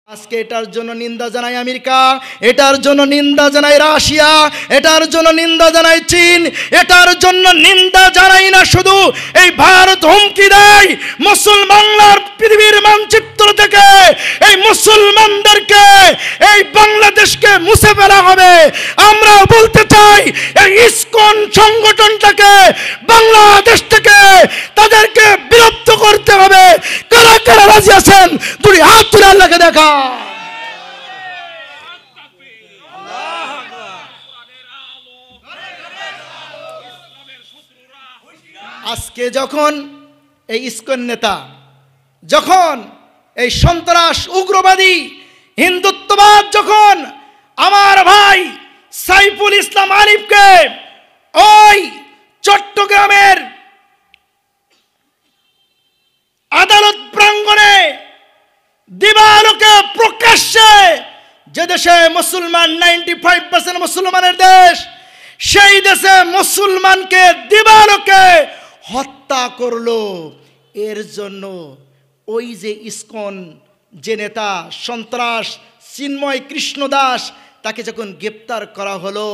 আজকে এটার জন্য নিন্দা জানাই আমেরিকা, এটার জন্য নিন্দা জানাই রাশিয়া, এটার জন্য নিন্দা জানাই চীন, এটার জন্য নিন্দা জানাই না শুধু এই ভারত হুমকি দেয় মুসলমানদের পৃথিবীর মানচিত্র থেকে এই মুসলমানদেরকে এই বাংলাদেশকে মুছে ফেলা হবে। আমরা বলতে চাই এই ইসকন সংগঠনটাকে বাংলাদেশ থেকে তাদেরকে বিলুপ্ত করতে হবে। কারা কারা রাজি আছেন দুই হাত তুলে আল্লাহকে দেখা। আজকে যখন এই ইসকন নেতা, যখন এই সন্ত্রাস উগ্রবাদী হিন্দুত্ববাদ, যখন আমার ভাই সাইফুল ইসলাম আরিফকে ওই চট্টগ্রামের আদালত প্রাঙ্গণে দিবালোকে প্রকাশ্যে, যে দেশে মুসলমান 95% মুসলমানের দেশ, সেই দেশে মুসলমানকে দিবালোকে হত্যা করলো, এর জন্য ওই যে ইসকন যে নেতা সন্ত্রাস চিন্ময় কৃষ্ণ দাস, তাকে যখন গ্রেপ্তার করা হলো,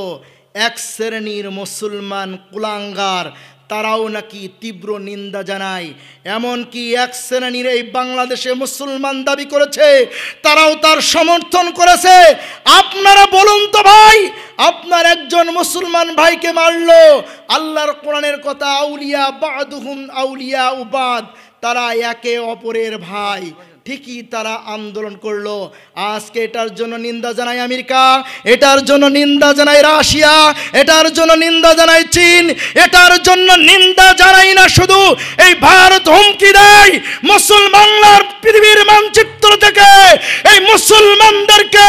এক শ্রেণীর মুসলমান কুলাঙ্গার তারাও নাকি তীব্র নিন্দা জানায়। এমনকি এক শ্রেণীর এই বাংলাদেশে মুসলমান দাবি করেছে, তারাও তার সমর্থন করেছে। আপনারা বলুন তো ভাই, আপনার একজন মুসলমান ভাইকে মারলো, আল্লাহর কোরআনের কথা, আউলিয়া বাদুহুম আউলিয়া উবাদ, তারা একে অপরের ভাই, ঠিকই তারা আন্দোলন করলো। আজকে এটার জন্য নিন্দা জানাই আমেরিকা, এটার জন্য নিন্দা জানাই রাশিয়া, এটার জন্য নিন্দা জানাই চীন, এটার জন্য নিন্দা জানাই না শুধু এই ভারত হুমকি দেয় মুসলমানদের পৃথিবীর মানচিত্র থেকে এই মুসলমানদেরকে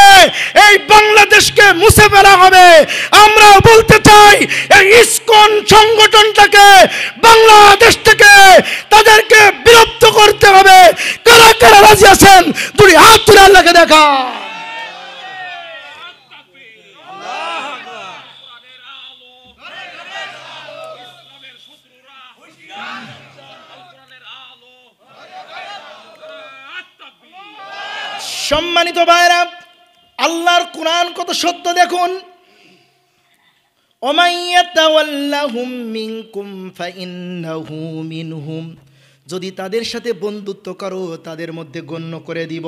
এই বাংলাদেশকে মুছে ফেলা হবে। আমরা বলতে চাই এই ইসকন সংগঠনটাকে বাংলাদেশ থেকে তাদেরকে বিলুপ্ত করতে হবে। কারা কারা রাজি আছেন দুই হাত তুলে আল্লাহকে দেখা। সম্মানিত ভাইরা, আল্লাহর কোরআন কত সত্য দেখুন। ওমাইয়াতাওয়াল্লাহুম মিনকুম ফাইন্নাহু মিনহুম, যদি তাদের সাথে বন্ধুত্ব করো তাদের মধ্যে গণ্য করে দিব।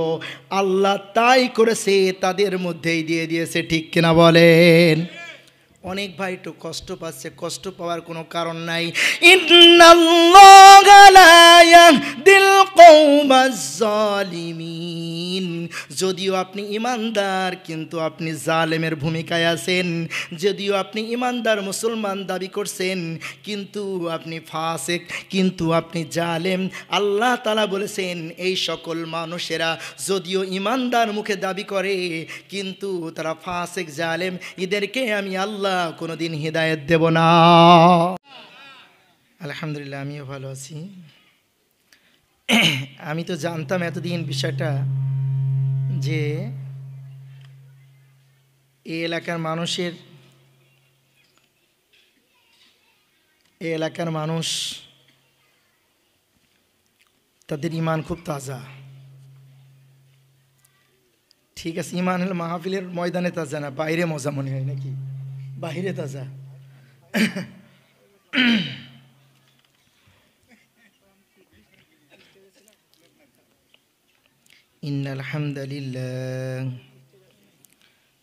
আল্লাহ তাই করেছে, তাদের মধ্যেই দিয়ে দিয়েছে, ঠিক কিনা বলেন? অনেক ভাই একটু কষ্ট পাচ্ছে, কষ্ট পাওয়ার কোনো কারণ নাই। ইন্নাল্লাহা লা ইয়াহদিল কওমাজ জালিমিন, যদিও আপনি ইমানদার কিন্তু আপনি জালেমের ভূমিকায় আছেন, যদিও আপনি ইমানদার মুসলমান দাবি করছেন কিন্তু আপনি ফাসিক, কিন্তু আপনি জালেম। আল্লাহ তাআলা বলেছেন এই সকল মানুষেরা যদিও ইমানদার মুখে দাবি করে কিন্তু তারা ফাসিক জালেম, এদেরকে আমি আল্লাহ কোনোদিন হিদায়াত দেব না। আলহামদুলিল্লাহ, আমিও ভালো আছি। আমি তো জানতাম এতদিন বিষয়টা যে এই এলাকার মানুষ তাদের ইমান খুব তাজা। ঠিক আছে, ইমান হলো মাহফিলের ময়দানে তাজা না, বাইরে মজা মনে হয় নাকি? বাহিরে তাজা। ইন্নাল হামদালিল্লাহ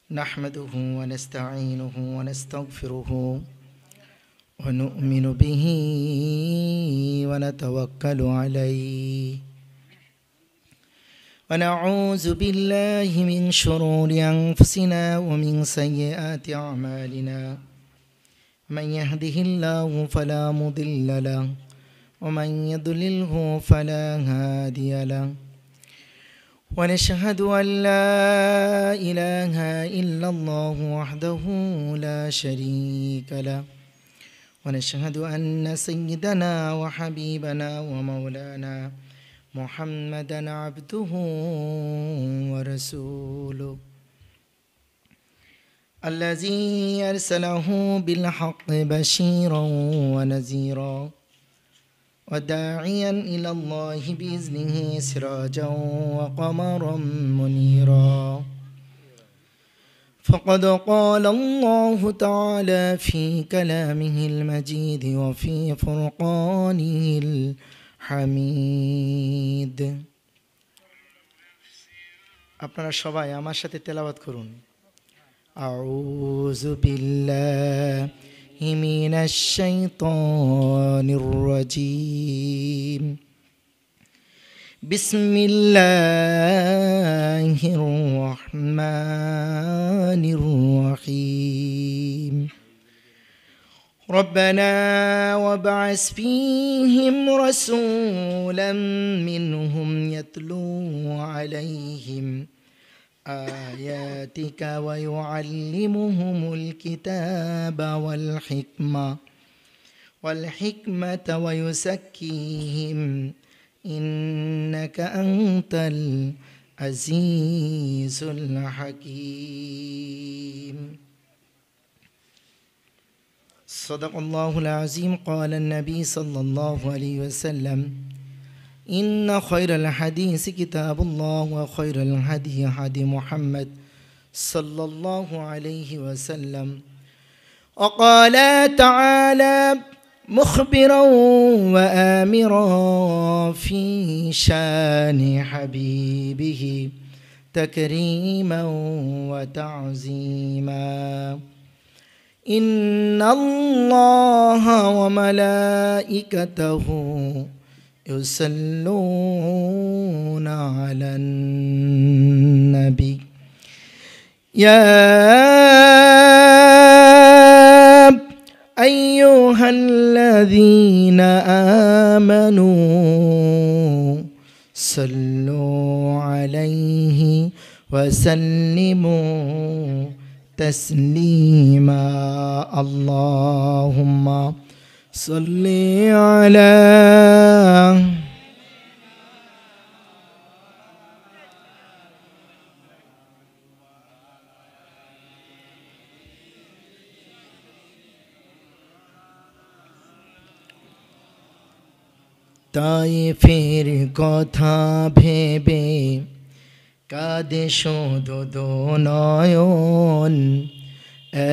নাহমাদুহু ওয়া নাস্তাঈনুহু ওয়া নাস্তাগফিরুহু ওয়া নু'মিনু বিহি ওয়া নাতাওয়াক্কালু আলাইহি ওয়া নাউযু বিল্লাহি মিন শুরুরি আনফুসিনা ওয়া মিন সাইয়্যাতি আ'মালিনা মান ইয়াহদিহিল্লাহু ফালা মুদিল্লা লাহু ওয়া মান ইউদ্লিলহু ফালা হাদিয়া লাহু ওয়া নাশহাদু আন লা ইলাহা ইল্লাল্লাহু ওয়াহদাহু লা শারীকা লাহু ওয়া নাশহাদু আন্না সাইয়্যিদানা ওয়া হাবিবানা ওয়া মাওলানা মুহাম্মাদান আবদুহু ওয়া রাসূলুহু আল্লাযী আরসালাহু বিল হাক্কি বাশীরান ওয়া নাযীরা وداعيا إلى الله بإذنه سراجا وقمرا منيرا فقد قال الله تعالى في كلامه المجيد وفي فرقانه الحميد আপনারা সবাই আমার সাথে তেলাওয়াত করুন আউযু বিল্লাহি মিনাশ শাইতানির রাজীম বিসমিল্লাহির রহমানির রহিম ربنا وابعث فيهم رسولا منهم يتلو عليهم آياتك ويعلمهم الكتاب والحكمة ويزكيهم إنك أنت العزيز الحكيم صدق الله العظيم قال النبي صلى الله عليه وسلم إن خير الحديث كتاب الله وخير الهدي هدي محمد صلى الله عليه وسلم وقال تعالى مخبرا وآمرا في شان حبيبه تكريما وتعظيما إن الله وملائكته يصلون على النبي يا أيها الذين آمنوا صلوا عليه وسلموا تسليما اللهم صل على তায়েফের কথা ভেবে কাঁদে শুধু নয়ন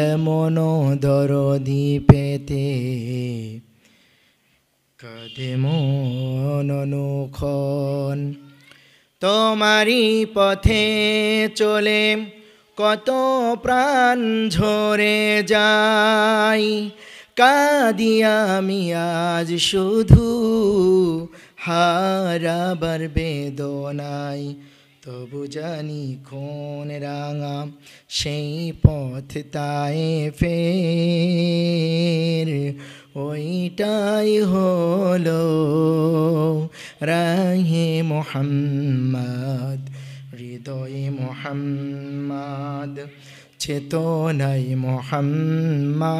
এমন দরদি পেতে কাঁদে মন অনুক্ষণ তোমারই পথে চলে কত প্রাণ ঝরে যায় কাঁদি আমি আজ শুধু হারাবার বেদনায় তবু জানি কোন রাঙা সেই পথ তায়েফের ওইটাই হলো রাহে মুহাম্মদ হৃদয়ে মুহাম্মদ চেতনায় মুহাম্মদ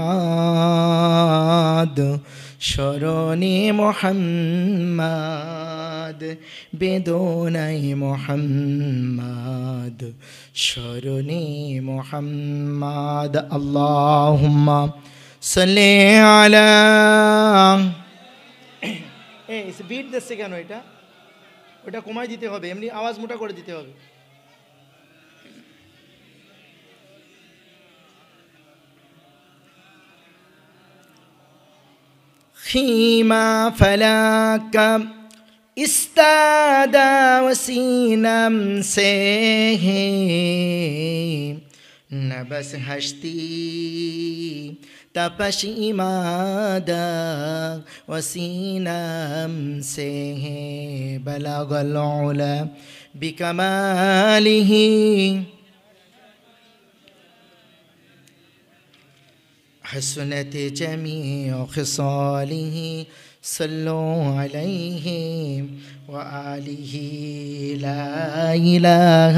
স্মরণে মুহাম্মদ বেদনায় মুহাম্মদ স্মরণে মুহাম্মদ আল্লাহুম্মা সাল্লি আলা এই বিট দিচ্ছে কেন এটা ওটা কমাই দিতে হবে এমনি আওয়াজ মোটা করে দিতে হবে خيما فلاك استادا وسینم سے نبس ہشتی تپش امادا وسینم سے بلغ العلا بکماله حسنت جميع خصاله صلوا عليه وآله لا إله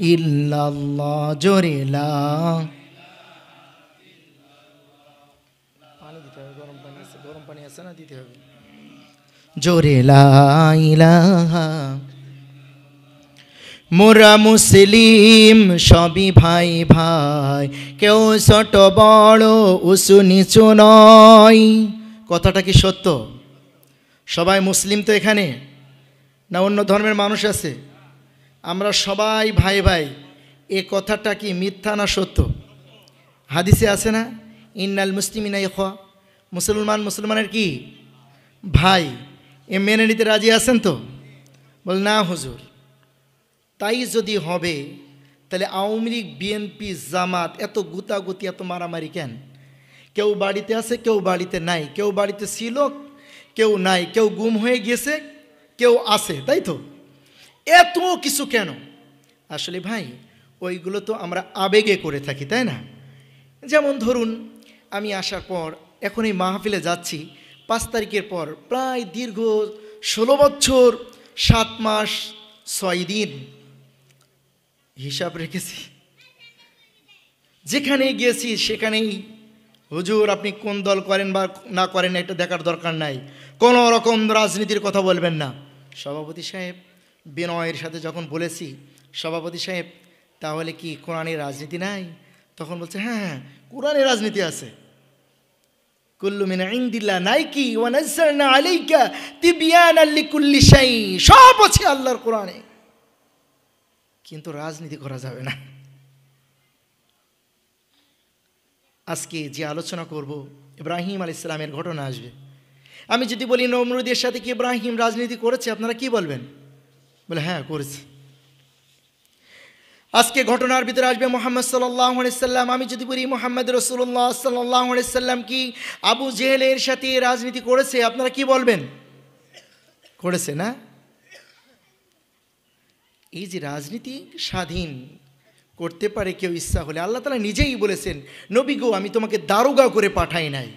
إلا الله جوري لا জোরে লা ইলাহা মোরা মুসলিম সবই ভাই ভাই কেউ ছোট বড় উঁচু নিচু নয় কথাটা কি সত্য সবাই মুসলিম তো এখানে না অন্য ধর্মের মানুষ আছে আমরা সবাই ভাই ভাই এ কথাটা কি মিথ্যা না সত্য হাদিসে আছে না, ইন্নাল মুসলিমিনা ইখওয়া, মুসলমান মুসলমানের কি ভাই। এ মেনে নিতে রাজি আছেন তো? বল না হুজুর। তাই যদি হবে তাহলে আওয়ামী লীগ, বিএনপি, জামাত এত গুতাগুতি, এত মারামারি কেন? কেউ বাড়িতে আছে, কেউ বাড়িতে নাই, কেউ বাড়িতে ছিল, কেউ নাই, কেউ গুম হয়ে গেছে, কেউ আছে, তাই তো? এত কিছু কেন? আসলে ভাই ওইগুলো তো আমরা আবেগে করে থাকি, তাই না? যেমন ধরুন আমি আসার পর এখন এই মাহফিলে যাচ্ছি 5 তারিখের পর প্রায় দীর্ঘ 16 বছর 7 মাস 6 দিন হিসাব রেখেছি। যেখানে গিয়েছি সেখানেই হুজুর আপনি কোন দল করেন বা না করেন এটা দেখার দরকার নাই, কোনো রকম রাজনীতির কথা বলবেন না। সভাপতি সাহেব বিনয়ের সাথে যখন বলেছি, সভাপতি সাহেব তাহলে কি কোরআনের রাজনীতি নাই? তখন বলছে হ্যাঁ হ্যাঁ কোরআনের রাজনীতি আছে। কুল্লু মিন ইনদিল্লাহ, নাই কি ওয়া নাযালনা আলাইকা তিবয়ানাল লিকুল্লি শাই, সব আছে আল্লাহর কোরআনে, কিন্তু রাজনীতি করা যাবে না। আজকে যে আলোচনা করব ইব্রাহিম আলাইহিস সালামের ঘটনা আসবে। আমি যদি বলি নমরুদের সাথে কি ইব্রাহিম রাজনীতি করেছে, আপনারা কি বলবেন? বলে হ্যাঁ করেছে। আজকে ঘটনার ভিতরে আসবে মুহাম্মদ সাল্লাল্লাহু আলাইহি সাল্লাম। আমি যদি বলি মুহাম্মদ রাসূলুল্লাহ সাল্লাল্লাহু আলাইহি সাল্লাম কি আবু জেহেলের সাথে রাজনীতি করেছে, আপনারা কি বলবেন? করেছে না? এই যে রাজনীতি স্বাধীন করতে পারে কেউ ইচ্ছা হলে, আল্লাহ তাআলা নিজেই বলেছেন নবী গো আমি তোমাকে দারোগা করে পাঠাই নাই,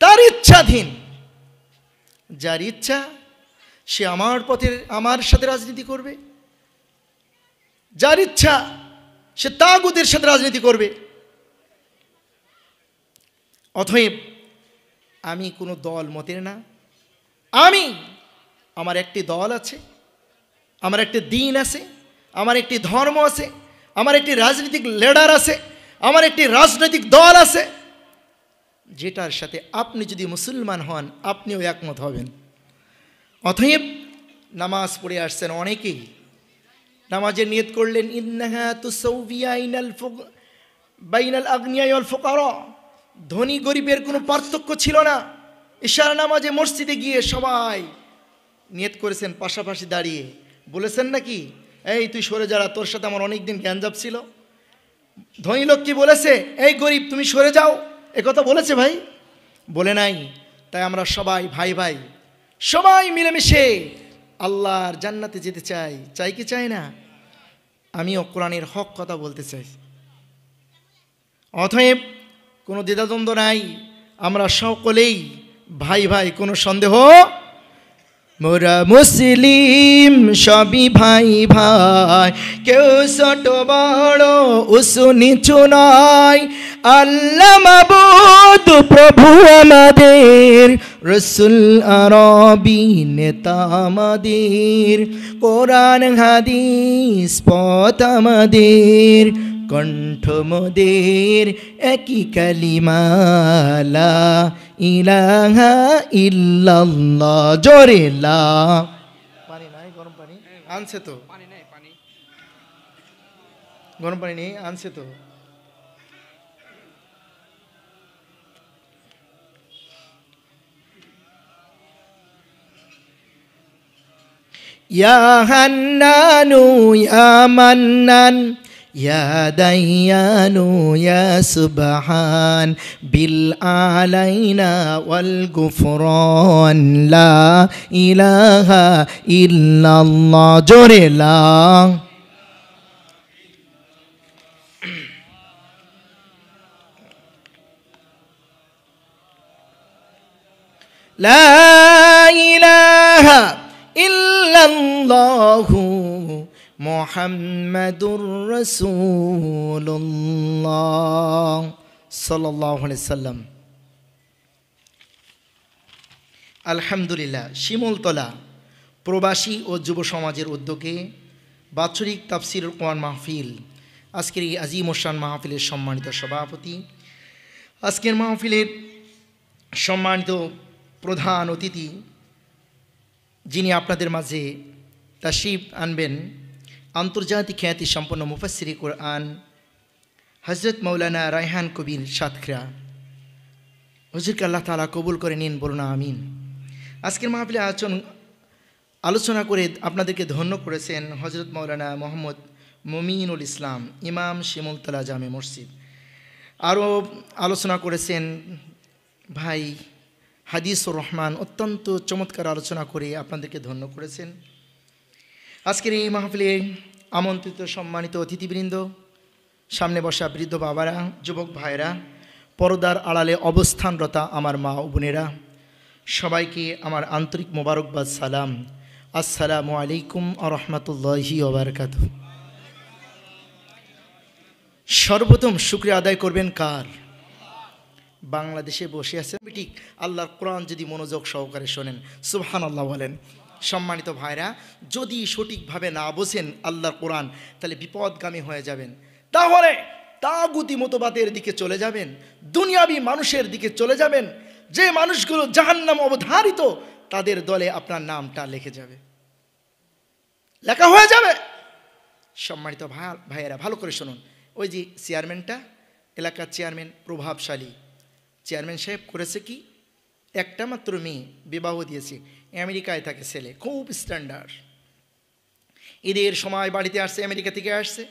তার ইচ্ছাধীন। যার ইচ্ছা সে আমার পথের আমার সাথে রাজনীতি করবে, যার ইচ্ছা সে তাগুতের সাথে রাজনীতি করবে। অতএব আমি কোনো দল মতের না, আমার একটি দল আছে, আমার একটি দিন আছে, আমার একটি ধর্ম আছে, আমার একটি রাজনৈতিক লিডার আছে, আমার একটি রাজনৈতিক দল আছে, যেটার সাথে আপনি যদি মুসলমান হন আপনিও একমত হবেন। অতএব নামাজ পড়ে আসছেন অনেকেই, নামাজের নিয়ত করলেন ইন্নাহা তুসাউবিয়া বাইনাল আগনিয়া ওয়াল ফুকারা, ধনী গরিবের কোনো পার্থক্য ছিল না। ইশারা নামাজে মসজিদে গিয়ে সবাই নিয়ত করেছেন, পাশাপাশি দাঁড়িয়ে বলেছেন নাকি এই তুই সরে যারা, তোর সাথে আমার অনেক দিন জ্ঞানজাপ ছিল। ধনী লোক কি বলেছে এই গরিব তুমি সরে যাও, একথা বলেছে ভাই? বলে নাই। তাই আমরা সবাই ভাই ভাই সবাই মিলেমিশে আল্লাহর জান্নাতে যেতে চাই, চাই কি চাই না? আমিও কোরআনের হক কথা বলতে চাই। অতএব কোনো দ্বিধাদ্বন্দ্ব নাই, আমরা সকলেই ভাই ভাই, কোনো সন্দেহ। মোরা মুসলিম সবই ভাই ভাই, কেউ ছোট বড় উঁচু নিচু নয়। আল্লাহ মাবুদ প্রভু আমাদের, রসুল আরবি নেতা আমাদের, কোরআন হাদিস পথ আমাদের, কণ্ঠ মোদের একই কালিমা লা ইলাহা ইল্লাল্লাহ। জোরে লা। পানি নাই? গরম পানি আনছে তো? পানি নাই, পানি গরম পানি নেই, আনছে তো? ইয়া হান্নানু ইয়া মান্নান ইয়া দাইয়ানু ইয়া সুবহান বিল আলাইনা ওয়াল গুফরান লা ইলাহা ইল্লাল্লাহ। জোরে লা। লা ইলাহা ইল্লাল্লাহু মুহাম্মাদুর রাসূলুল্লাহ সাল্লাল্লাহু আলাইহি সাল্লাম। আলহামদুলিল্লাহ, শিমুলতলা প্রবাসী ও যুব সমাজের উদ্যোগে বাৎসরিক তাফসীরুল কোরআন মাহফিল, আজকের এই আজিম ও শান মাহফিলের সম্মানিত সভাপতি, আজকের মাহফিলের সম্মানিত প্রধান অতিথি যিনি আপনাদের মাঝে তাশরিফ আনবেন, আন্তর্জাতিক খ্যাতি সম্পন্ন মুফাসসিরে কোরআন হজরত মৌলানা রায়হান কবির সাতক্ষীরা, হুজুরকে আল্লাহ তাআলা কবুল করে নিন, বলুন আমিন। আজকের মাহফিলে আলোচনা করে আপনাদেরকে ধন্য করেছেন হজরত মৌলানা মোহাম্মদ মুমিনুল ইসলাম, ইমাম শিমুলতলা জামে মসজিদ। আরও আলোচনা করেছেন ভাই হাদিসুর রহমান, অত্যন্ত চমৎকার আলোচনা করে আপনাদেরকে ধন্য করেছেন। আজকের এই মাহফিলে আমন্ত্রিত সম্মানিত অতিথিবৃন্দ, সামনে বসা বৃদ্ধ বাবারা, যুবক ভাইরা, পর্দার আড়ালে অবস্থানরতা আমার মা ও বোনেরা, সবাইকে আমার আন্তরিক মোবারকবাদ সালাম। আসসালামু আলাইকুম ওয়া রাহমাতুল্লাহি ওয়া বারাকাতুহু। সর্বপ্রথম শুকরিয়া আদায় করবেন কার? বাংলাদেশে বসে আছেন ঠিক আল্লাহর কোরআন যদি মনোযোগ সহকারে শোনেন, সুবহানাল্লাহ বলেন। সম্মানিত ভাইরা, যদি সঠিকভাবে না বোঝেন আল্লাহর কোরআন, তাহলে বিপদগামী হয়ে যাবেন, তাহলে তাগুতি মতবাদের দিকে চলে যাবেন, দুনিয়াবি মানুষের দিকে চলে যাবেন, যে মানুষগুলো জাহান্নাম অবধারিত তাদের দলে আপনার নামটা লিখে যাবে, লেখা হয়ে যাবে। সম্মানিত ভাইয়েরা, ভালো করে শুনুন। ওই যে চেয়ারম্যানটা, এলাকার চেয়ারম্যান, প্রভাবশালী চেয়ারম্যান সাহেব করেছে কি, একটা মাত্র মেয়ে বিবাহ দিয়েছে, আমেরিকায় থাকে ছেলে, খুব স্ট্যান্ডার্ড। ঈদের সময় বাড়িতে আসছে, আমেরিকা থেকে আসছে।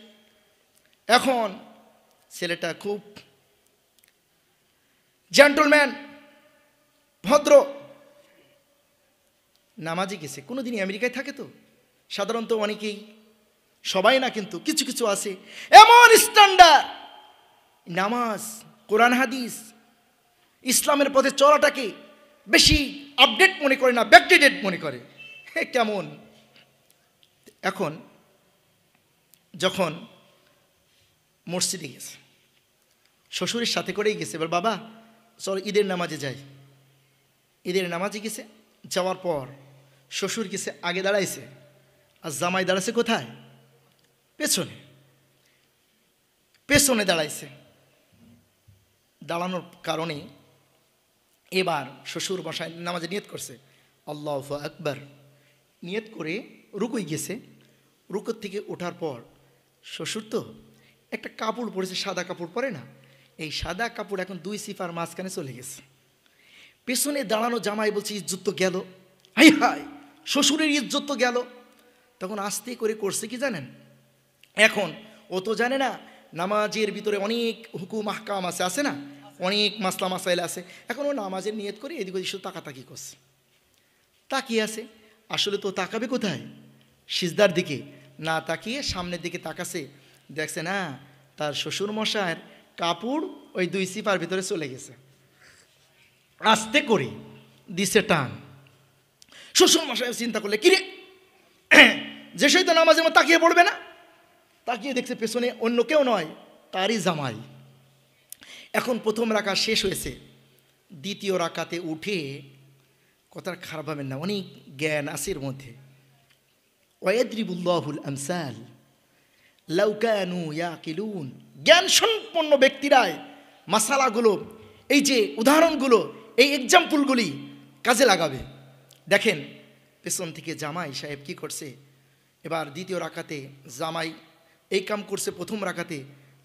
এখন ছেলেটা খুব জেন্টলম্যান, ভদ্র, নামাজি গেছে। কোনোদিনই আমেরিকায় থাকে তো, সাধারণত অনেকেই, সবাই না কিন্তু কিছু কিছু আছে এমন স্ট্যান্ডার্ড, নামাজ, কোরআন হাদিস, ইসলামের পথে চলাটাকে বেশি আপডেট মনে করে না, ব্যাকডেটেড মনে করে। কেমন? এখন যখন মসজিদে গেছে, শ্বশুরের সাথে করেই গেছে, এবার বাবা চল ঈদের নামাজে যাই। ঈদের নামাজে গেছে, যাওয়ার পর শ্বশুর গেছে আগে দাঁড়াইছে, আর জামাই দাঁড়াইছে কোথায়? পেছনে। পেছনে দাঁড়াইছে। দাঁড়ানোর কারণে এবার শ্বশুর মশাই নামাজে নিয়ত করছে, আল্লাহু আকবার, নিয়ত করে রুকুই গেছে। রুকুর থেকে ওঠার পর শ্বশুর তো একটা কাপড় পরেছে, সাদা কাপড় পরে না, এই সাদা কাপড় এখন দুই সিফার মাঝখানে চলে গেছে। পেছনে দাঁড়ানো জামাই বলছে ইজ্জত তো গেল, হাই হাই, শ্বশুরের ইজ্জত তো গেল। তখন আস্তে করে করছে কি জানেন? এখন ও তো জানে না নামাজের ভিতরে অনেক হুকুম আহকাম আছে না, অনেক মাসলা মাসাইল আছে। এখন ও নামাজের নিয়ত করে এদিক ওদিক শুধু তাকাতাকি করছে, তাকিয়ে আছে। আসলে তো তাকাবে কোথায়? সিজদার দিকে না তাকিয়ে সামনের দিকে তাকাছে, দেখছে না তার শ্বশুর মশাইয়ের কাপড় ওই দুই সিপার ভিতরে চলে গেছে। আস্তে করে দিছে টান। শ্বশুর মশাই চিন্তা করলে, কিরে যে সেই তো নামাজের মতো তাকিয়ে পড়বে না, তাকিয়ে দেখছে পেছনে অন্য কেউ নয়, তারই জামাই। এখন প্রথম রাকাত শেষ হয়েছে, দ্বিতীয় রাকাতে উঠে, কথাটা খারাপ হবেন না, অনেক জ্ঞান আছে এর মধ্যে। ওয়াইদ্রিবুল্লাহুল আমসাল লাউ কানু ইয়াকিলুন, জ্ঞান সম্পন্ন ব্যক্তিরাই মাসালাগুলো, এই যে উদাহরণগুলো, এই এক্সাম্পলগুলি কাজে লাগাবে। দেখেন পেছন থেকে জামাই সাহেব কি করছে। এবার দ্বিতীয় রাকাতে জামাই এই কাম করছে, প্রথম রাকাতে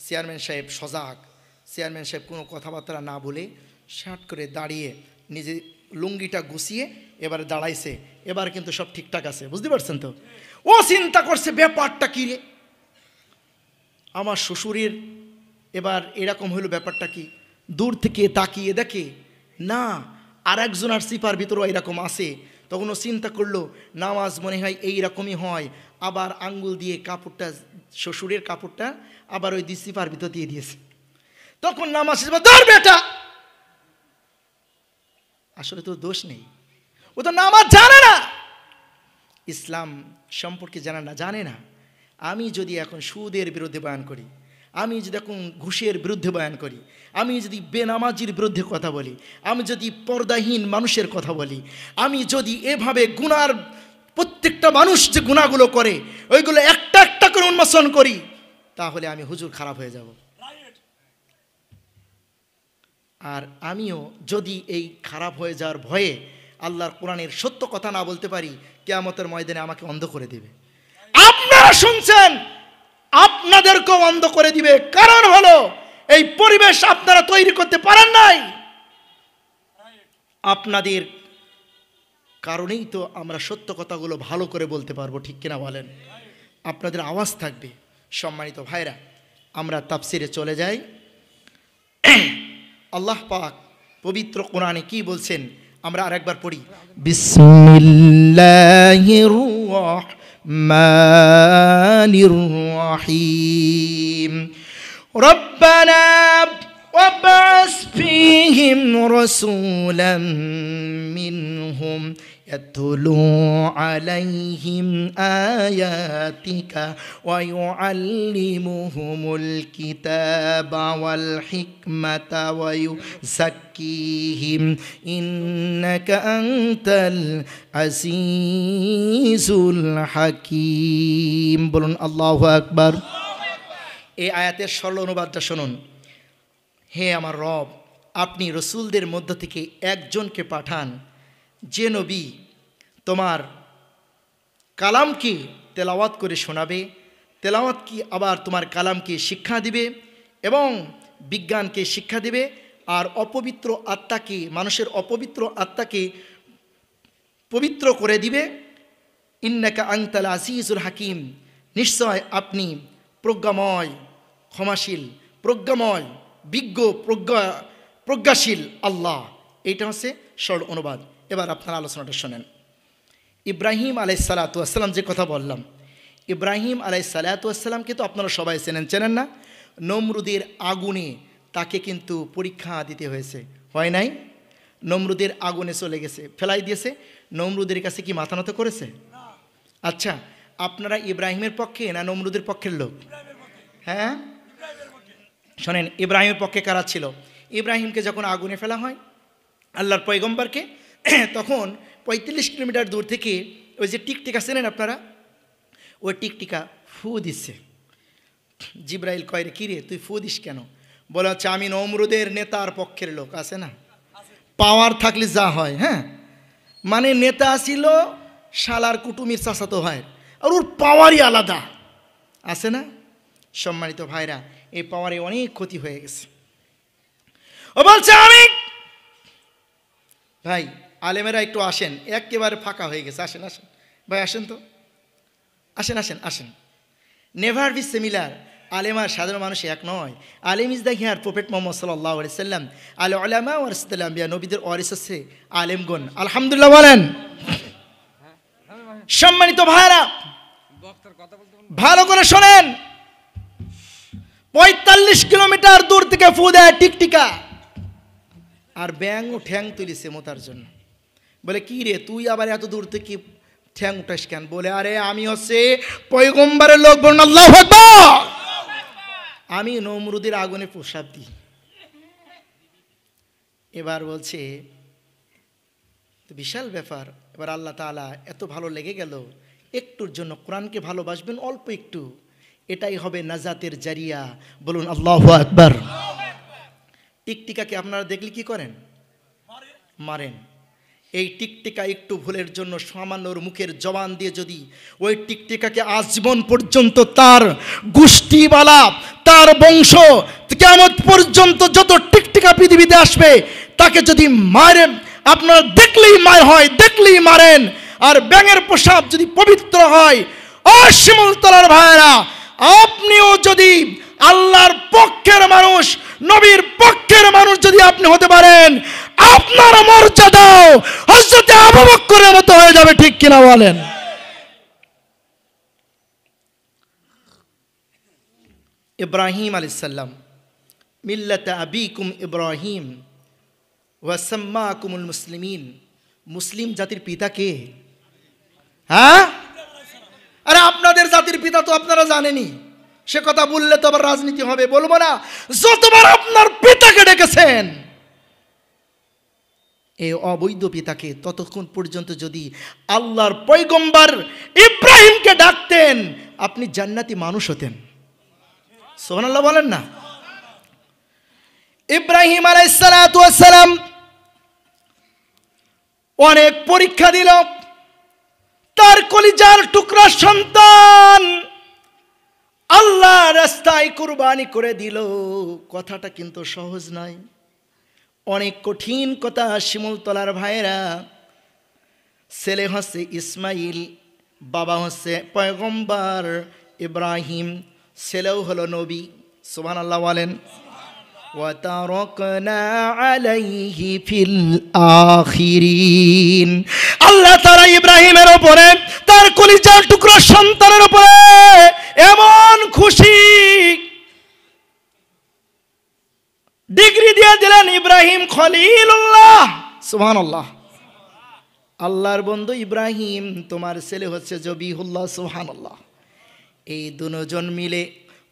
চেয়ারম্যান সাহেব সজাগ। চেয়ারম্যান সাহেব কোনো কথাবার্তা না বলে শার্ট করে দাঁড়িয়ে নিজে লুঙ্গিটা গুছিয়ে এবারে দাঁড়াইছে। এবার কিন্তু সব ঠিকঠাক আছে, বুঝতে পারছেন তো? ও চিন্তা করছে ব্যাপারটা কী রে, আমার শ্বশুরের এবার এরকম হইল, ব্যাপারটা কি? দূর থেকে তাকিয়ে দেখে না আর একজন আর সিপার ভিতরেও এরকম আছে। তখন ও চিন্তা করলো নামাজ মনে হয় এইরকমই হয়, আবার আঙ্গুল দিয়ে কাপড়টা, শ্বশুরের কাপড়টা আবার ওই দুই সিপার ভিতর দিয়ে দিয়েছে। তখন নামাজ ধর বেটা, আসলে তো দোষ নেই, ও তো নামাজ জানে না, ইসলাম সম্পর্কে জানে না। আমি যদি এখন সুদের বিরুদ্ধে বয়ান করি, আমি যদি এখন ঘুষের বিরুদ্ধে বয়ান করি, আমি যদি বেনামাজির বিরুদ্ধে কথা বলি, আমি যদি পর্দাহীন মানুষের কথা বলি, আমি যদি এভাবে গুনার, প্রত্যেকটা মানুষ যে গুনাহগুলো করে ওইগুলো একটা একটা করে উন্মোচন করি, তাহলে আমি হুজুর খারাপ হয়ে যাব। আর আমিও যদি এই খারাপ হয়ে যাওয়ার ভয়ে আল্লাহর কোরআনের সত্য কথা না বলতে পারি, কিয়ামতের ময়দানে আমাকে অন্ধ করে দেবে। আপনারা শুনছেন আপনাদেরকেও অন্ধ করে দিবে। কারণ হলো এই পরিবেশ আপনারা তৈরি করতে পারেন নাই। আপনাদের কারণেই তো আমরা সত্য কথাগুলো ভালো করে বলতে পারবো, ঠিক কিনা বলেন? আপনাদের আওয়াজ থাকবে। সম্মানিত ভাইরা, আমরা তাফসিরে চলে যাই। আল্লাহ পাক পবিত্র কোরআনে কি বলছেন আমরা আরেকবার পড়ি। বিসমিল্লাহির রহমানির রহিম। রব্বানা ওয়াবআস ফীহিম রাসূলাম মিনহুম ইয়াতলু আলাইহিম আয়াতিকা ওয়া ইউআল্লিমুহুমুল কিতাবা ওয়াল হিকমাতা ওয়া ইউযাক্কিহিম ইন্নাকা আনতাল আজিজুল হাকীম। বলুন আল্লাহু আকবার। এই আয়াতের সরল অনুবাদটা শুনুন। হে আমার রব, আপনি রসুলদের মধ্য থেকে একজনকে পাঠান, যে নবী তোমার কালামকে তেলাওয়াত করে শোনাবে, তেলাওয়াত কি আবার তোমার কালামকে শিক্ষা দিবে এবং বিজ্ঞানকে শিক্ষা দিবে, আর অপবিত্র আত্মাকে, মানুষের অপবিত্র আত্মাকে পবিত্র করে দিবে। ইন্নাকা আনতাল আজিজুল হাকিম, নিশ্চয় আপনি প্রজ্ঞাময়, ক্ষমাশীল, প্রজ্ঞাময়, বিজ্ঞ, প্রজ্ঞাশীল আল্লাহ। এইটা হচ্ছে সরল অনুবাদ। এবার আপনারা আলোচনাটা শোনেন। ইব্রাহিম আলাইহিসসালাতু ওয়াসসালাম যে কথা বললাম, ইব্রাহিম আলাইহিসসালাতু ওয়াসসালামকে তো আপনারা সবাই চেনেন না? নমরুদের আগুনে তাকে কিন্তু পরীক্ষা দিতে হয়েছে, হয় নাই? নমরুদের আগুনে চলে গেছে, ফেলাই দিয়েছে। নমরুদের কাছে কি মাথা নত করেছে? আচ্ছা, আপনারা ইব্রাহিমের পক্ষে না নমরুদের পক্ষের লোক? হ্যাঁ শোনেন, ইব্রাহিমের পক্ষে কারা ছিল? ইব্রাহিমকে যখন আগুনে ফেলা হয় আল্লাহর পয়গম্বরকে, তখন 35 কিলোমিটার দূর থেকে ওই যে টিকটিকা চেনেন আপনারা, ওই টিকটিকা ফু দিচ্ছে। জিব্রাইল কয়, রে কিরে তুই ফু দিস কেন? বলে হচ্ছে আমি নমরুদের নেতার পক্ষের লোক। আছে না, পাওয়ার থাকলে যা হয়। হ্যাঁ, মানে নেতা ছিল শালার কুটুমির চাচাতো হয়, আর ওর পাওয়ারই আলাদা। আছে না? সম্মানিত ভাইরা, এই পাওয়ারে অনেক ক্ষতি হয়ে গেছে। ও বলছে আমি, ভাই আলেমেরা একটু আসেন, একেবারে ফাঁকা হয়ে গেছে, আসেন আসেন ভাই, আসেন তো, আসেন আসেন আসেন। Never be similar. আলেম আর সাধারণ মানুষ এক নয়। আলেম is the here prophet Mohammad সাল্লাল্লাহু আলাইহি সাল্লাম। আল উলামা ওয়ারাসাতুল আম্বিয়া, নবীদের ওয়ারিস হচ্ছে আলেমগণ। আলহামদুলিল্লাহ বলেন। সম্মানিত ভাইরা, ভালো করে শোনেন। 45 কিলোমিটার দূর থেকে ফু দেয় টিকটিকা, আর ব্যাং ও ঠ্যাং তুলিছে মোতার জন্য। বলে কি রে তুই আবার এত দূর থেকে ঠ্যাং উঠাস কেন? বলে আরে আমি হচ্ছে পয়গম্বরের লোক। বলুন আল্লাহু আকবার। আমি নমরুদের আগুনে প্রসাদ দিই। এবার বলছে বিশাল ব্যাপার। এবার আল্লাহ তাআলা এত ভালো লেগে গেল, একটুর জন্য কোরআনকে ভালোবাসবেন, অল্প একটু, এটাই হবে নাজাতের জারিয়া। বলুন আল্লাহু আকবার। টিকটিকাকে আপনারা দেখলে কি করেন? মারেন। এই টিকটিকা একটু ভুলের জন্য সামান্য ওর মুখের জবান দিয়ে যদি ওই টিকটিকাকে আজীবন পর্যন্ত তার গোষ্ঠীওয়ালা, তার বংশ কিয়ামত পর্যন্ত যত টিকটিকা পৃথিবীতে আসবে তাকে যদি মারেন, আপনারা দেখলেই মার হয়, দেখলেই মারেন। আর ব্যাঙের প্রসাব যদি পবিত্র হয়, শিমুলতলার ভাইয়েরা, আপনিও যদি আল্লাহর পক্ষের মানুষ, নবীর পক্ষের মানুষ যদি আপনি হতে পারেন, আপনার মর্যাদাও হযরত আবু বকরের মতো হয়ে যাবে, ঠিক কিনা বলেন? ইব্রাহিম আলাইহিস সালাম, মিল্লাত আবিকুম ইব্রাহিম ওয়া সাম্মাকুমুল মুসলিমিন। মুসলিম জাতির পিতা কে? হ্যাঁ, আরে আপনাদের জাতির পিতা তো আপনারা জানেনই। সে কথা বললে তো আবার রাজনীতি হবে, বলবো না। যতবার আপনার পিতাকে ডেকেছেন এই অবৈধ পিতাকে, ততক্ষণ পর্যন্ত যদি আল্লাহর পয়গম্বর ইব্রাহিমকে ডাকতেন আপনি জান্নাতি মানুষ হতেন। সুবহানাল্লাহ বলেন না। ইব্রাহিম আলাইহিসসালাতু ওয়াসসালাম অনেক পরীক্ষা দিল। তার কলিজার টুকরা সন্তান আল্লাহ রাস্তায় কুরবানি করে দিল। কথাটা কিন্তু সহজ নয়, অনেক কঠিন কথা। শিমুলতলার ভাইয়েরা, ছেলে হচ্ছে ইসমাইল, বাবা হচ্ছে পয়গম্বর ইব্রাহিম, ছেলেও হলো নবী। সুবহানাল্লাহ বলেন। وَتَرَكْنَا عَلَيْهِ فِي الْآخِرِينَ। আল্লাহ তাআলা ইব্রাহিমের উপরে, তার কলিজার টুকরা সন্তানের উপরে এমন খুশি ডিগ্রি দিয়ে দিলেন, ইব্রাহিম খলিলুল্লাহ। সুবহানাল্লাহ। আল্লাহর বন্ধু ইব্রাহিম, তোমার ছেলে হচ্ছে জবিহুল্লাহ। সুবহানাল্লাহ। এই দুজন মিলে,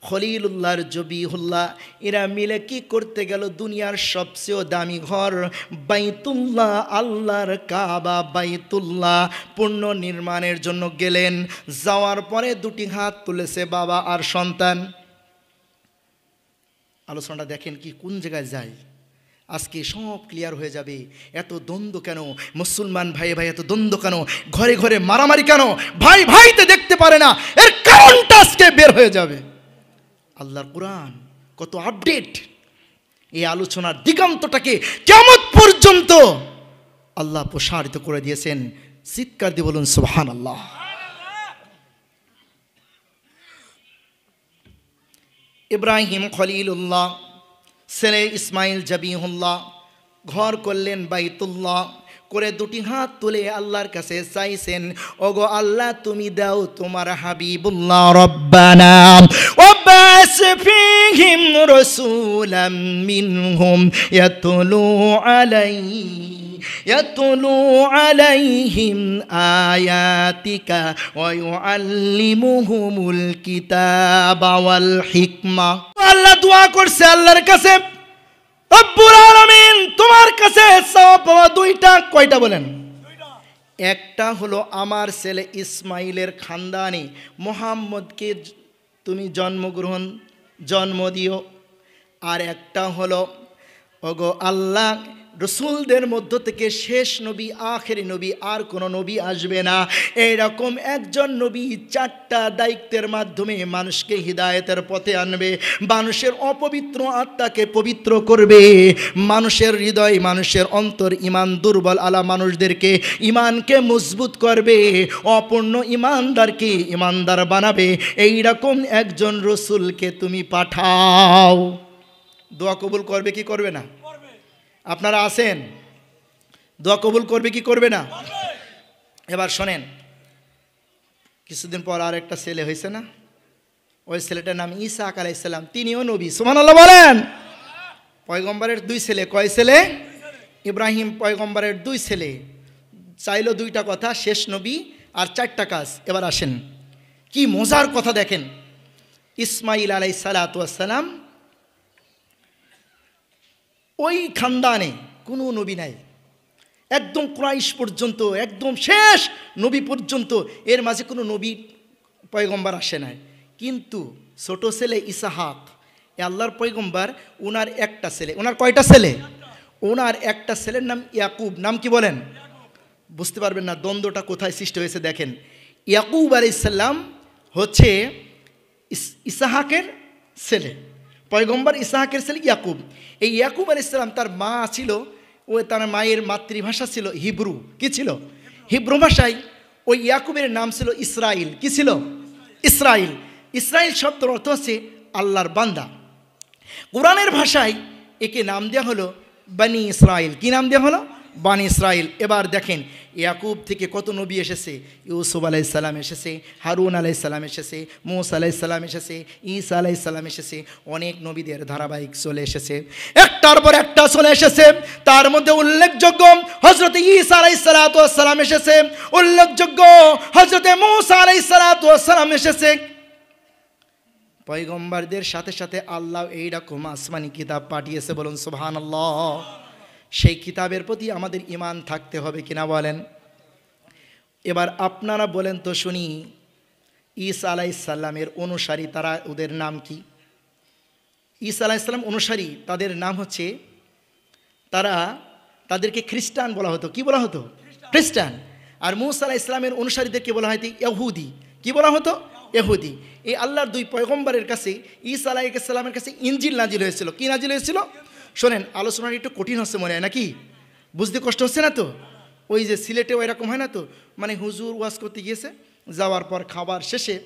খলিলুল্লাহর জবিহুল্লাহ, এরা মিলে কি করতে গেল? দুনিয়ার সবচেয়ে দামি ঘর বাইতুল্লাহ, আল্লাহর কাবা বাইতুল্লাহ পূর্ণ নির্মাণের জন্য গেলেন। যাওয়ার পরে দুটি হাত তুলেছে বাবা আর সন্তান। আলোচনাটা দেখেন কি কোন জায়গায় যায়, আজকে সব ক্লিয়ার হয়ে যাবে। এত দ্বন্দ্ব কেন মুসলমান ভাই ভাই, এত দ্বন্দ্ব কেন, ঘরে ঘরে মারামারি কেন, ভাই ভাইতে দেখতে পারে না, এর কারণটা আজকে বের হয়ে যাবে। আল্লাহর কোরআন কত আপডেট, এই আলোচনার দিগন্তটাকে কিয়ামত পর্যন্ত আল্লাহ প্রসারিত করে দিয়েছেন। চিৎকার দিয়ে বলুন সুবহানাল্লাহ। ইব্রাহিম খলিলুল্লাহ, ছেলে ইসমাইল জবিহুল্লাহ, ঘর করলেন বাইতুল্লাহ করে, দুটি হাত তুলে আল্লাহর কাছে চাইছেন, ওগো আল্লাহ তুমি দাও তোমার হাবিবুল্লাহ রব্বানা ওয়াবাস ফীহিম রাসূলাম মিনহুম ইয়াতলু আলাইহিম আয়াতিকা ওয়া ইউআল্লিমুহুমুল কিতাবা ওয়াল হিকমা। আল্লাহ দোয়া করছে আল্লাহর কাছে, রব্বুল আলামিন তোমার কাছে চাওয়া পাওয়া দুইটা। কয়টা বলেন? একটা হলো আমার ছেলে ইসমাইলের খানদানি মুহাম্মদকে তুমি জন্ম দিও, আর একটা হলো ওগো আল্লাহ রসুলদের মধ্য থেকে শেষ নবী, আখেরি নবী, আর কোনো নবী আসবে না, এইরকম একজন নবী চারটা দায়িত্বের মাধ্যমে মানুষকে হিদায়েতের পথে আনবে, মানুষের অপবিত্র আত্মাকে পবিত্র করবে, মানুষের হৃদয়, মানুষের অন্তর ইমান দুর্বল আলা মানুষদেরকে ইমানকে মজবুত করবে, অপূর্ণ ইমানদারকে ইমানদার বানাবে। এইরকম একজন রসুলকে তুমি পাঠাও। দোয়া কবুল করবে কি করবে না? আপনারা আছেন? দোয়া কবুল করবে কি করবে না? এবার শোনেন, কিছুদিন পর আর একটা ছেলে হয়েছে না, ওই ছেলেটার নাম ইসাক আলাইহিস সালাম, তিনিও নবী। সুবহানাল্লাহ বলেন। পয়গম্বরের দুই ছেলে। কয় ছেলে? ইব্রাহিম পয়গম্বরের দুই ছেলে, চাইলো দুইটা কথা, শেষ নবী আর চারটা কাজ। এবার আসেন কি মজার কথা দেখেন। ইসমাইল আলাইহিস সালাতু ওয়াস সালাম, ওই খানদানে কোনো নবী নাই, একদম কুরাইশ পর্যন্ত, একদম শেষ নবী পর্যন্ত, এর মাঝে কোনো নবী পয়গম্বর আসে নাই। কিন্তু ছোট ছেলে ইসাহাক, আল্লাহর পয়গম্বর, ওনার একটা ছেলে। ওনার কয়টা ছেলে? ওনার একটা ছেলের নাম ইয়াকুব। নাম কি বলেন? বুঝতে পারবেন না দ্বন্দ্বটা কোথায় সৃষ্টি হয়েছে। দেখেন, ইয়াকুব আলাইহিস সালাম হচ্ছে ইসাহাকের ছেলে, পয়গম্বর ইসাহাকের ছেলে ইয়াকুব। এই ইয়াকুব আলাইহিস সালাম, তার মা ছিল, ও তার মায়ের মাতৃভাষা ছিল হিব্রু। কি ছিল? হিব্রু ভাষায় ওই ইয়াকুবের নাম ছিল ইসরাইল। কি ছিল? ইসরাইল। ইসরাইল শব্দের অর্থ হচ্ছে আল্লাহর বান্দা। কোরআনের ভাষায় একে নাম দেওয়া হলো বানি ইসরাইল। কি নাম দেওয়া হলো? বানি ইসরাইল। এবার দেখেন ইয়াকুব থেকে কত নবী এসেছে। ইউসুফ আলাইহিস সালাম এসেছে, হারুন আলাইহিস সালাম এসেছে, মূসা আলাইহিস সালাম এসেছে, ঈসা আলাইহিস সালাম এসেছে, অনেক নবীদের ধারাবাহিক চলে এসেছে, একটার পর একটা চলে এসেছে। তার মধ্যে উল্লেখযোগ্য হযরত ঈসা আলাইহিস সালাতু ওয়াস সালাম এসেছে, উল্লেখযোগ্য হযরত মূসা আলাইহিস সালাতু ওয়াস সালাম এসেছে। পয়গম্বরদের সাথে সাথে আল্লাহ এইরকম আসমানি কিতাব পাঠিয়েছে। বলুন সুবহানাল্লাহ। সেই কিতাবের প্রতি আমাদের ঈমান থাকতে হবে কিনা বলেন। এবার আপনারা বলেন তো শুনি, ঈসা আলাইহিস সালামের অনুসারী তারা, ওদের নাম কি? ঈসা আলাইহিস সালাম অনুসারী, তাদের নাম হচ্ছে, তাদেরকে খ্রিস্টান বলা হতো। কি বলা হতো? খ্রিস্টান। আর মূসা আলাইহিস সালামের অনুসারীদেরকে বলা হতো ইহুদি। কি বলা হতো? ইহুদি। এই আল্লাহর দুই পয়গম্বরের কাছে ঈসা আলাইহিস সালামের কাছে ইনজিল নাজিল হয়েছিল। কি নাজিল হয়েছিল? শোনেন, আলোচনাটা একটু কঠিন হচ্ছে মনে হয় নাকি? বুঝতে কষ্ট হচ্ছে না তো? ওই যে সিলেটেও এরকম হয় না তো, মানে হুজুর ওয়াজ করতে গিয়েছে, যাওয়ার পর খাবার শেষে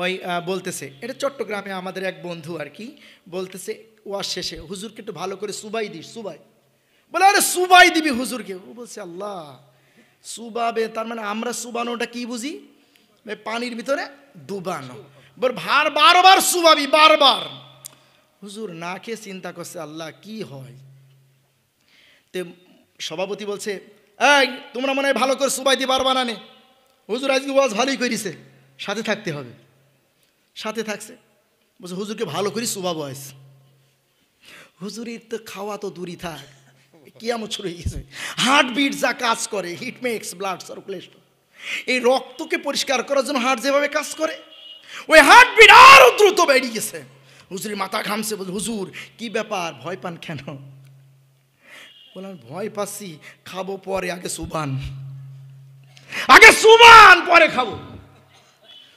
ওই বলতেছে, এটা চট্টগ্রামে আমাদের এক বন্ধু আর কি, বলতেছে ওয়াজ শেষে হুজুরকে একটু ভালো করে সুবাই দিস, সুবাই। বলে আরে সুবাই দিবি হুজুরকে? ও বলছে আল্লাহ সুবাবে, তার মানে আমরা সুবানোটা কি বুঝি? পানির ভিতরে ডুবানো। বল বারবার সুবাবি, বারবার। হুজুর না খেয়ে চিন্তা করছে আল্লাহ কি হয়। তে সভাপতি বলছে, এই তোমরা মনে হয় ভালো করে সুবাই দিয়ে পারবা না নে। হুজুর আজকে ওয়াজ ভালোই করেছে, সাথে থাকতে হবে। সাথে থাকছে, বলছে হুজুরকে ভালো করে সুবাবো আজ। হুজুরের তো খাওয়া তো দূরই থাক, কিয়ামত শুরু হয়ে গেছে। হার্টবিট যা কাজ করে, হিট মেক্স ব্লাড সার্কুলেশন, এই রক্তকে পরিষ্কার করার জন্য হার্ট যেভাবে কাজ করে, ওই হার্টবিট আরো দ্রুত বেরিয়ে গেছে। হুজুরের মাথা ঘামছে, বলছে হুজুর কি ব্যাপার, ভয় পান কেন? বললাম ভয় পাচ্ছি, খাবো পরে, আগে সুবান, আগে সুবান পরে খাবো।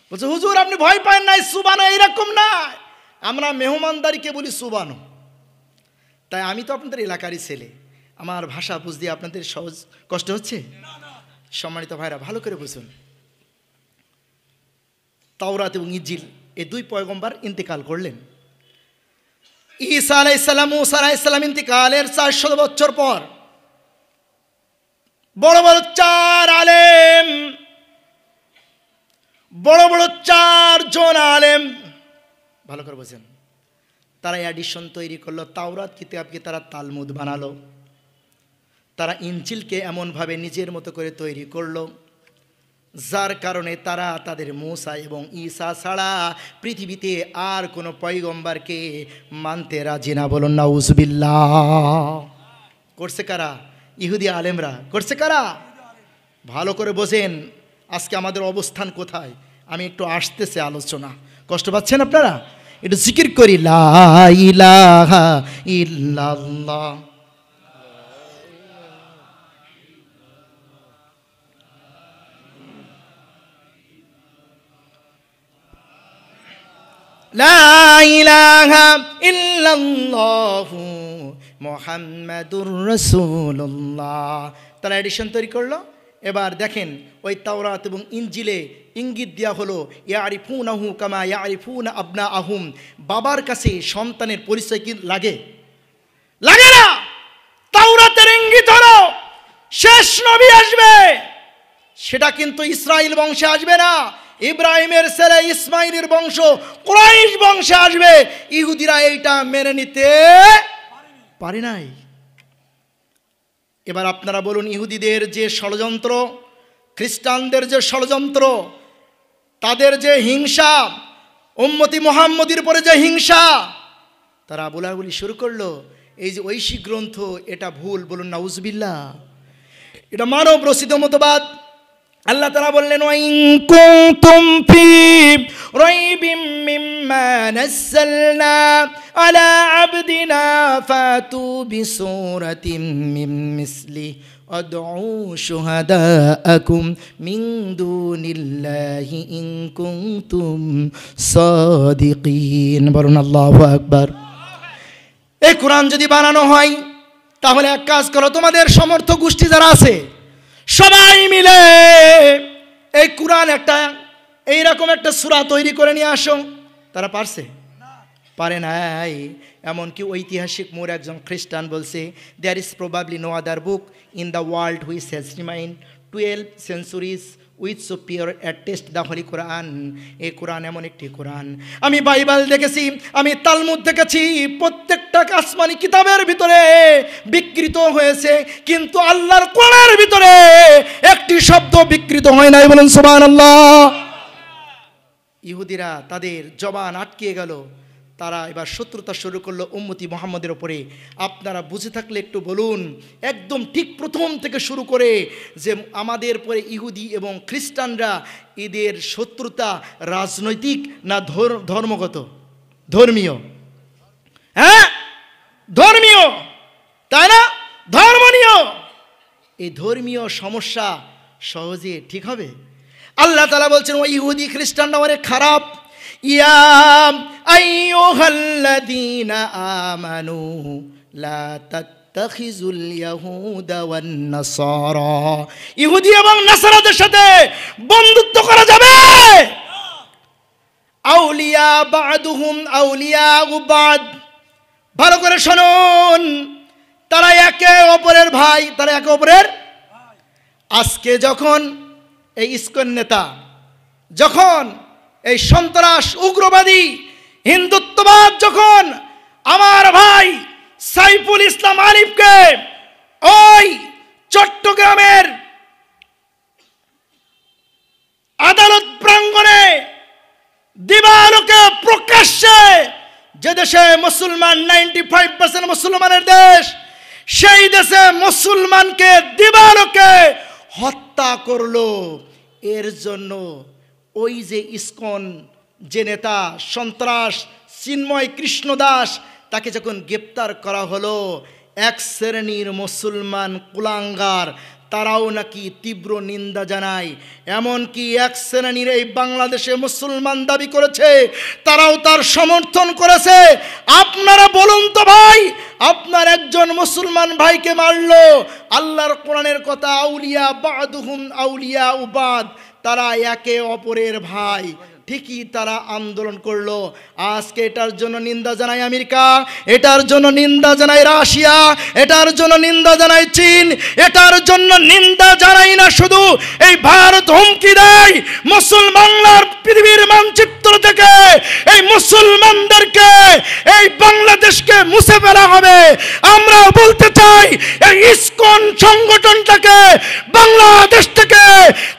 বলছে হুজুর আপনি ভয় পান নাই, সুবানো এইরকম না, আমরা মেহমানদারিকে বলি সুবানো। তাই আমি তো আপনাদের এলাকারই ছেলে, আমার ভাষা বুঝতে আপনাদের সহজ কষ্ট হচ্ছে? সম্মানিত ভাইরা ভালো করে বুঝুন, তাওরাত এবং ইনজিল এই দুই পয়গম্বর ইন্তেকাল করলেন। ঈসা আলাইহিস সালাম, মুসা আলাইহিস সালাম ইন্তেকালের 400 বছর পর বড় বড় 4 আলেম, বড় বড় 4 জন আলেম, ভালো করে বোঝেন, তারা এডিশন তৈরি করলো। তাওরাত কিতাবকে তারা তালমুদ বানালো, তারা ইনজিলকে এমনভাবে নিজের মতো করে তৈরি করলো, যার কারণে তারা তাদের মুসা এবং ঈসা ছাড়া পৃথিবীতে আর কোনো পয়গম্বরকে মানতে রাজি না। বলুন নাউজুবিল্লাহ। করছে কারা? ইহুদি আলেমরা। করছে কারা? ভালো করে বোঝেন আজকে আমাদের অবস্থান কোথায়। আমি একটু আসতেছে আলোচনা, কষ্ট পাচ্ছেন আপনারা? একটু জিকির করি, লা ইলাহা ইল্লাল্লাহ, লা ইলাহা ইল্লাল্লাহু মুহাম্মাদুর রাসূলুল্লাহ। তারা এডিশন তৈরি করলো। এবার দেখেন ওই তাওরাত এবং ইনজিলে ইঙ্গিত দেওয়া হলো, ইয়ারিফুনাহু কামা ইয়ারিফুনা আবনাআহুম। বাবার কাছে সন্তানের পরিচয় কি লাগে? লাগে না। তাওরাতের ইঙ্গিত হলো শেষ নবী আসবে, সেটা কিন্তু ইসরাইল বংশে আসবে না, ইব্রাহিমের ছেলে ইসমাইলের বংশ কুরাইশ বংশে আসবে। ইহুদিরা এইটা মেনে নিতে পারে নাই। এবার আপনারা বলুন, ইহুদিদের যে ষড়যন্ত্র, খ্রিস্টানদের যে ষড়যন্ত্র, তাদের যে হিংসা, উম্মতি মুহাম্মদীর পরে যে হিংসা, তারা বলাবলি শুরু করলো এই যে ঐশিক গ্রন্থ এটা ভুল। বলুন নাউজুবিল্লাহ। এটা মানব রচিত মতবাদ। আল্লাহ তাআলা বললেন, ওয়া ইন কুনতুম ফি রাইবিম মিম্মা নাযালনা আলা আবদিনা ফাতু বিসূরাতিম মিন মিসলি আদউ শুহাদাআকুম মিন দুনিল্লাহি ইন কুনতুম সাদিকিন। বলুন আল্লাহু আকবার। এই কোরআন যদি বানানো হয় তাহলে এক কাজ করো, তোমাদের সমর্থক গোষ্ঠী যারা আছে সবাই মিলে এই কোরআন একটা এইরকম একটা সূরা তৈরি করে নিয়ে আসো। তারা পারছে? পারে নাই। এমনকি ঐতিহাসিক মোর একজন খ্রিস্টান বলছে, there is probably no other book in the world which has remained 12 centuries with so pure attest the holy Quran. এই কোরআন এমন একটি কোরআন, আমি বাইবেল দেখেছি, আমি তালমুদ দেখেছি, প্রত্যেকটা আসমানি কিতাবের ভিতরে বিকৃত হয়েছে, কিন্তু আল্লাহর কোরআনের ভিতরে একটি শব্দ বিকৃত হয় নাই। বলুন সুবহানাল্লাহ। ইহুদিরা তাদের জবান আটকিয়ে গেল, তারা এবার শত্রুতা শুরু করলো উম্মতি মুহাম্মদের ওপরে। আপনারা বুঝে থাকলে একটু বলুন, একদম ঠিক প্রথম থেকে শুরু করে যে আমাদের পরে ইহুদি এবং খ্রিস্টানরা, এদের শত্রুতা রাজনৈতিক না ধর্মগত? ধর্মীয়। হ্যাঁ ধর্মীয়, তাই না? ধর্মীয়। এই ধর্মীয় সমস্যা সহজে ঠিক হবে? আল্লাহ তাআলা বলছেন ওই ইহুদি খ্রিস্টানরা অনেক খারাপ। ইয়া আইয়ুহাল্লাযীনা আমানু লা তাত্তাখিজুল ইয়াহুদা ওয়ান নাসারা, ইহুদি এবং নাসারাদের সাথে বন্ধুত্ব করা যাবে। আউলিয়া বা'দুহুম আউলিয়া বা'দ, ভালো করে শুনুন, তারা একে অপরের ভাই, তারা একে অপরের। আজকে যখন এই ইসকন নেতা, যখন এই সন্ত্রাস উগ্রবাদী হিন্দুত্ববাদ, যখন আমার ভাই সাইফুল ইসলাম আলিফকে ওই চট্টগ্রামের আদালত প্রাঙ্গণে দিবালোকে প্রকাশ্যে, যে দেশে মুসলমান 95% মুসলমানের দেশ, সেই দেশে মুসলমানকে দিবালোকে হত্যা করলো, এর জন্য ওই যে ইসকন যে নেতা সন্ত্রাস চিন্ময় কৃষ্ণ দাস, তাকে যখন গ্রেপ্তার করা হলো, এক শ্রেণীর মুসলমান কুলাঙ্গার তারাও নাকি তীব্র নিন্দা জানায়। এমনকি এক শ্রেণীর এই বাংলাদেশে মুসলমান দাবি করেছে, তারাও তার সমর্থন করেছে। আপনারা বলুন তো ভাই, আপনার একজন মুসলমান ভাইকে মারলো, আল্লাহর কোরআনের কথা, আউলিয়া বা'দুহুম আউলিয়া বা'দ, তারা একে অপরের ভাই, ঠিকই তারা আন্দোলন করলো। আজকে এটার জন্য নিন্দা জানায় আমেরিকা, এটার জন্য নিন্দা জানায় রাশিয়া, এটার জন্য নিন্দা জানায় চীন, এটার জন্য নিন্দা জানাই না শুধু এই ভারত হুমকি দেয় মুসলমানদের পৃথিবীর মানচিত্র থেকে এই মুসলমানদেরকে, এই বাংলাদেশকে মুছে ফেলা হবে। আমরা বলতে চাই এই ইসকন সংগঠনটাকে বাংলাদেশ থেকে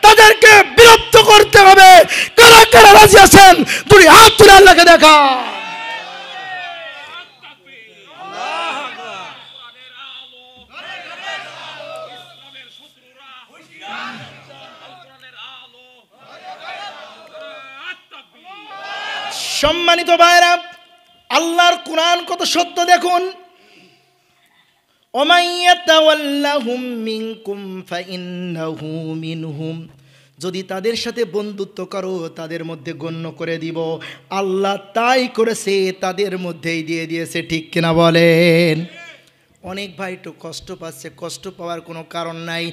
তাদেরকে বিলুপ্ত করতে হবে। কারা কারা রাজি আছেন দুই হাত তুলে আল্লাহকে দেখা। সম্মানিত ভাইরা, আল্লাহর কোরআন কত সত্য দেখুন। ওমাইয়াতাওয়াল্লাহুম মিনকুম ফাইন্নাহু মিনহুম, যদি তাদের সাথে বন্ধুত্ব করো তাদের মধ্যে গণ্য করে দিব। আল্লাহ তাই করেছে, তাদের মধ্যেই দিয়ে দিয়েছে, ঠিক কিনা বলেন? অনেক ভাই একটু কষ্ট পাচ্ছে, কষ্ট পাওয়ার কোনো কারণ নাই।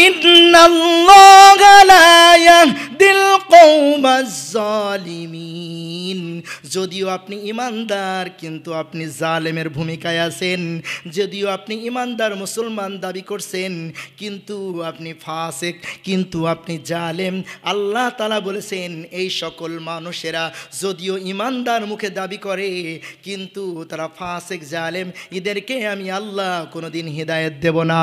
ইন্নাল্লাহা লা ইয়াহদিল কওমাজ জালিমিন, যদিও আপনি ইমানদার কিন্তু আপনি জালেমের ভূমিকায় আছেন, যদিও আপনি ইমানদার মুসলমান দাবি করছেন কিন্তু আপনি ফাসিক, কিন্তু আপনি জালেম। আল্লাহ তাআলা বলেছেন এই সকল মানুষেরা যদিও ইমানদার মুখে দাবি করে কিন্তু তারা ফাসিক জালেম, এদেরকে আমি আল্লাহ কোনোদিন হিদায়াত দেব না।